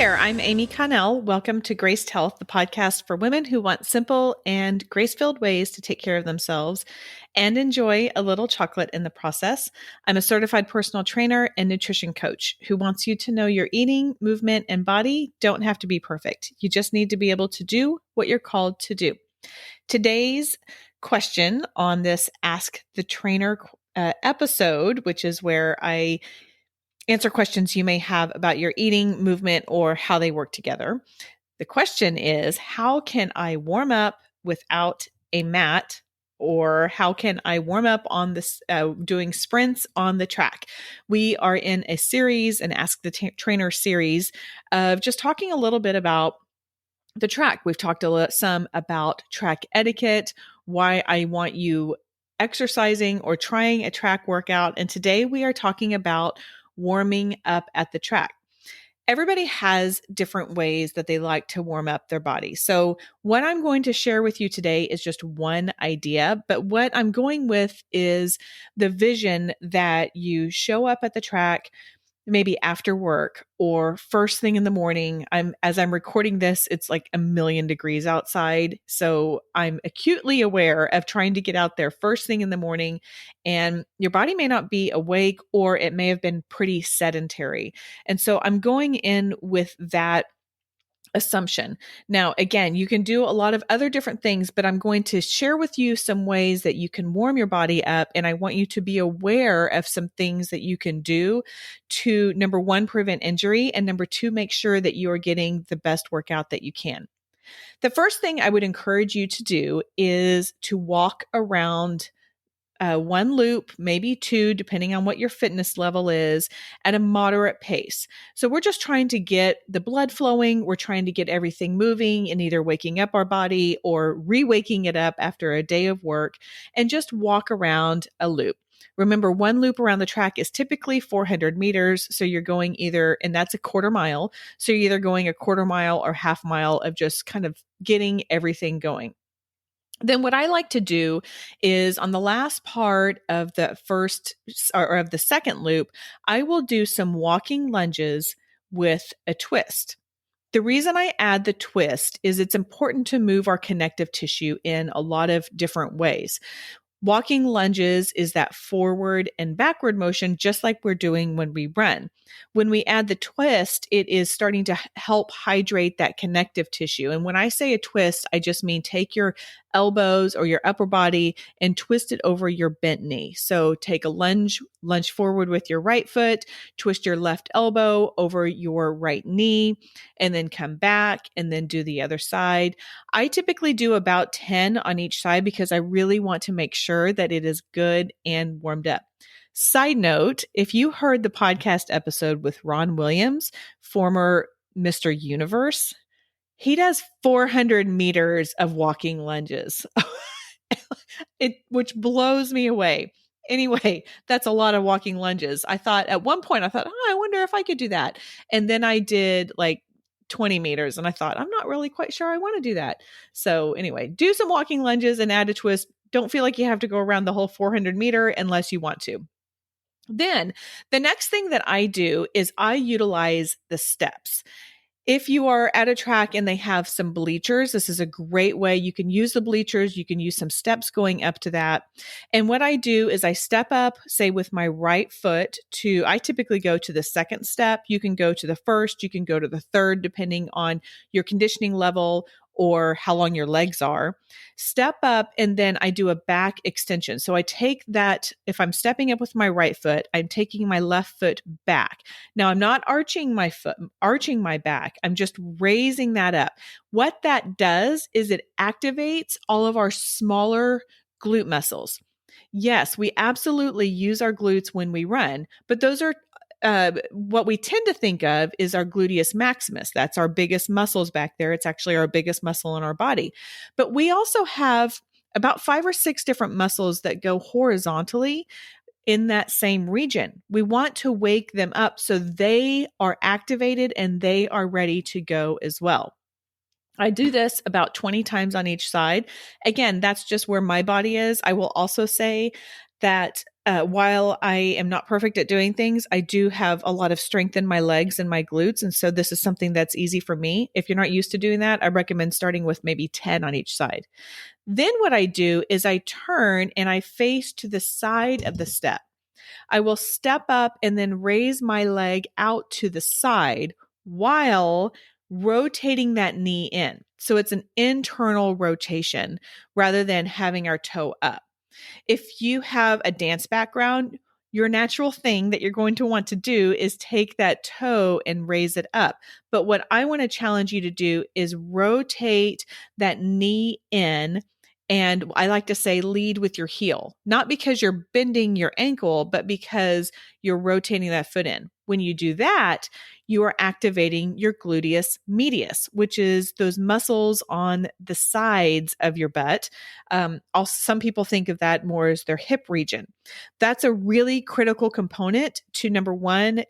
there, I'm Amy.Connell. Welcome to Graced Health, the podcast for women who want simple and grace-filled ways to take care of themselves and enjoy a little chocolate in the process. I'm a certified personal trainer and nutrition coach who wants you to know your eating, movement, and body don't have to be perfect. You just need to be able to do what you're called to do. Today's question on this Ask the Trainer episode, which is where I answer questions you may have about your eating, movement, or how they work together. The question is, how can I warm up without a mat? Or how can I warm up on this, doing sprints on the track? We are in a series, an Ask the Trainer series, of just talking a little bit about the track. We've talked some about track etiquette, why I want you exercising or trying a track workout. And today we are talking about warming up at the track. Everybody has different ways that they like to warm up their body. So what I'm going to share with you today is just one idea, but what I'm going with is the vision that you show up at the track maybe after work or first thing in the morning. As I'm recording this, it's like 1,000,000 degrees outside. So I'm acutely aware of trying to get out there first thing in the morning, and your body may not be awake or it may have been pretty sedentary. And so I'm going in with that assumption. Now, again, you can do a lot of other different things, but I'm going to share with you some ways that you can warm your body up. And I want you to be aware of some things that you can do to, number one, prevent injury, and number two, make sure that you are getting the best workout that you can. The first thing I would encourage you to do is to walk around one loop, maybe two, depending on what your fitness level is, at a moderate pace. So we're just trying to get the blood flowing. We're trying to get everything moving and either waking up our body or re-waking it up after a day of work, and just walk around a loop. Remember, one loop around the track is typically 400 meters. So you're going either, and that's a quarter mile. So you're either going a quarter mile or half mile of just kind of getting everything going. Then what I like to do is on the last part of the first or of the second loop, I will do some walking lunges with a twist. The reason I add the twist is it's important to move our connective tissue in a lot of different ways. Walking lunges is that forward and backward motion, just like we're doing when we run. When we add the twist, it is starting to help hydrate that connective tissue. And when I say a twist, I just mean take your elbows or your upper body and twist it over your bent knee. So take a lunge forward with your right foot, twist your left elbow over your right knee, and then come back and then do the other side. I typically do about 10 on each side because I really want to make sure that it is good and warmed up. Side note, if you heard the podcast episode with Ron Williams, former Mr. Universe, he does 400 meters of walking lunges, which blows me away. Anyway, that's a lot of walking lunges. At one point, I thought, I wonder if I could do that. And then I did like 20 meters and I thought, I'm not really quite sure I want to do that. So anyway, do some walking lunges and add a twist. Don't feel like you have to go around the whole 400 meter unless you want to. Then the next thing that I do is I utilize the steps. If you are at a track and they have some bleachers, this is a great way. You can use the bleachers. You can use some steps going up to that. And what I do is I step up, say with my right foot I typically go to the second step. You can go to the first, you can go to the third, depending on your conditioning level or how long your legs are. Step up, and then I do a back extension. So I take that, if I'm stepping up with my right foot, I'm taking my left foot back. Now I'm not arching my back. I'm just raising that up. What that does is it activates all of our smaller glute muscles. Yes, we absolutely use our glutes when we run, but those are what we tend to think of is our gluteus maximus. That's our biggest muscles back there. It's actually our biggest muscle in our body. But we also have about 5 or 6 different muscles that go horizontally in that same region. We want to wake them up so they are activated and they are ready to go as well. I do this about 20 times on each side. Again, that's just where my body is. I will also say that While I am not perfect at doing things, I do have a lot of strength in my legs and my glutes. And so this is something that's easy for me. If you're not used to doing that, I recommend starting with maybe 10 on each side. Then what I do is I turn and I face to the side of the step. I will step up and then raise my leg out to the side while rotating that knee in. So it's an internal rotation rather than having our toe up. If you have a dance background, your natural thing that you're going to want to do is take that toe and raise it up. But what I want to challenge you to do is rotate that knee in. And I like to say lead with your heel, not because you're bending your ankle, but because you're rotating that foot in. When you do that, you are activating your gluteus medius, which is those muscles on the sides of your butt. Also, some people think of that more as their hip region. That's a really critical component to number one,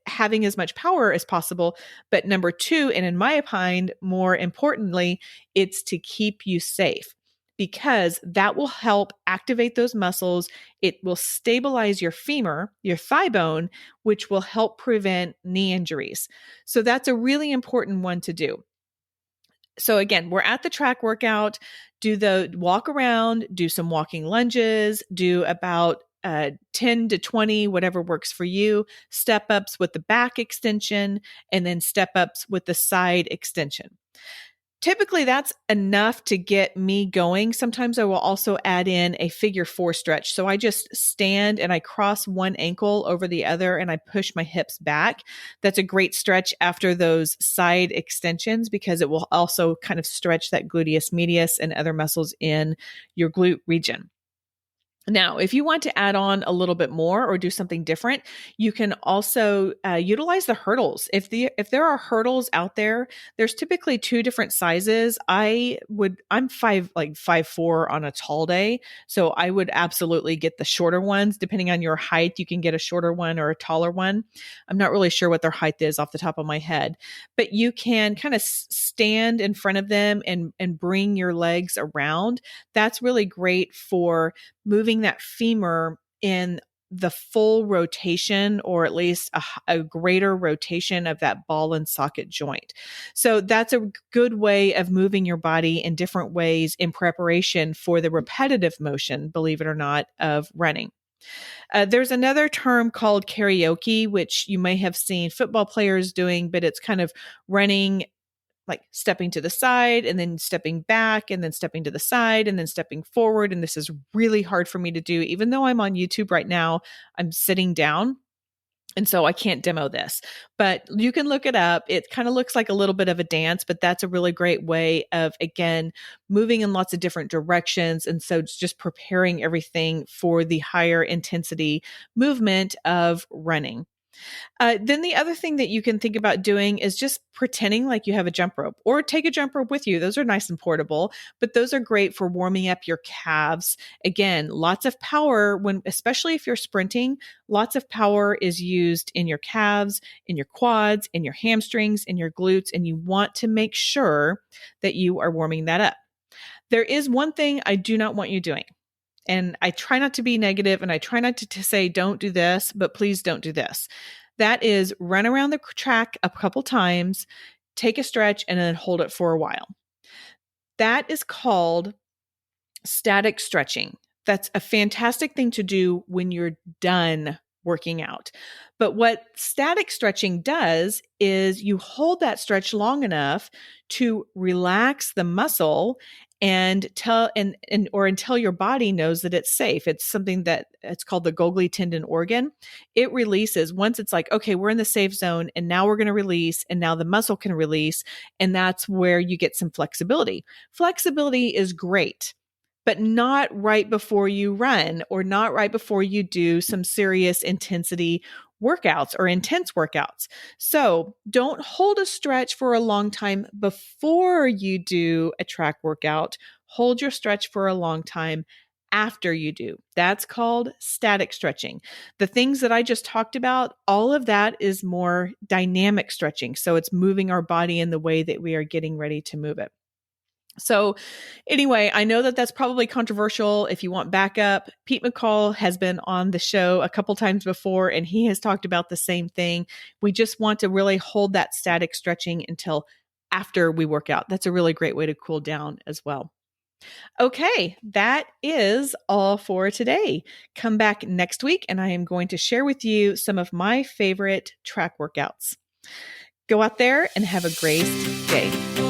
having as much power as possible. But number two, and in my opinion, more importantly, it's to keep you safe because that will help activate those muscles. It will stabilize your femur, your thigh bone, which will help prevent knee injuries. So that's a really important one to do. So again, we're at the track workout, do the walk around, do some walking lunges, do about 10 to 20, whatever works for you, step ups with the back extension, and then step ups with the side extension. Typically, that's enough to get me going. Sometimes I will also add in a figure four stretch. So I just stand and I cross one ankle over the other and I push my hips back. That's a great stretch after those side extensions because it will also kind of stretch that gluteus medius and other muscles in your glute region. Now, if you want to add on a little bit more or do something different, you can also utilize the hurdles. If there are hurdles out there, there's typically two different sizes. I'm 5'4" on a tall day, so I would absolutely get the shorter ones. Depending on your height, you can get a shorter one or a taller one. I'm not really sure what their height is off the top of my head, but you can kind of stand in front of them and bring your legs around. That's really great for moving that femur in the full rotation, or at least a greater rotation of that ball and socket joint. So that's a good way of moving your body in different ways in preparation for the repetitive motion, believe it or not, of running. There's another term called karaoke, which you may have seen football players doing, but it's kind of running like stepping to the side and then stepping back and then stepping to the side and then stepping forward. And this is really hard for me to do. Even though I'm on YouTube right now, I'm sitting down. And so I can't demo this, but you can look it up. It kind of looks like a little bit of a dance, but that's a really great way of, again, moving in lots of different directions. And so it's just preparing everything for the higher intensity movement of running. Then the other thing that you can think about doing is just pretending like you have a jump rope or take a jump rope with you. Those are nice and portable, but those are great for warming up your calves. Again, lots of power especially if you're sprinting, lots of power is used in your calves, in your quads, in your hamstrings, in your glutes, and you want to make sure that you are warming that up. There is one thing I do not want you doing. And I try not to be negative and I try not to say, don't do this, but please don't do this. That is run around the track a couple times, take a stretch, and then hold it for a while. That is called static stretching. That's a fantastic thing to do when you're done working out. But what static stretching does is you hold that stretch long enough to relax the muscle and until your body knows that it's safe. It's something that it's called the Golgi tendon organ. It releases once it's like, okay, we're in the safe zone and now we're going to release and now the muscle can release. And that's where you get some flexibility. Flexibility is great, but not right before you run or not right before you do some serious intensity workouts or intense workouts. So don't hold a stretch for a long time before you do a track workout. Hold your stretch for a long time after you do. That's called static stretching. The things that I just talked about, all of that is more dynamic stretching. So it's moving our body in the way that we are getting ready to move it. So, anyway, I know that that's probably controversial. If you want backup, Pete McCall has been on the show a couple times before, and he has talked about the same thing. We just want to really hold that static stretching until after we work out. That's a really great way to cool down as well. Okay, that is all for today. Come back next week, and I am going to share with you some of my favorite track workouts. Go out there and have a great day.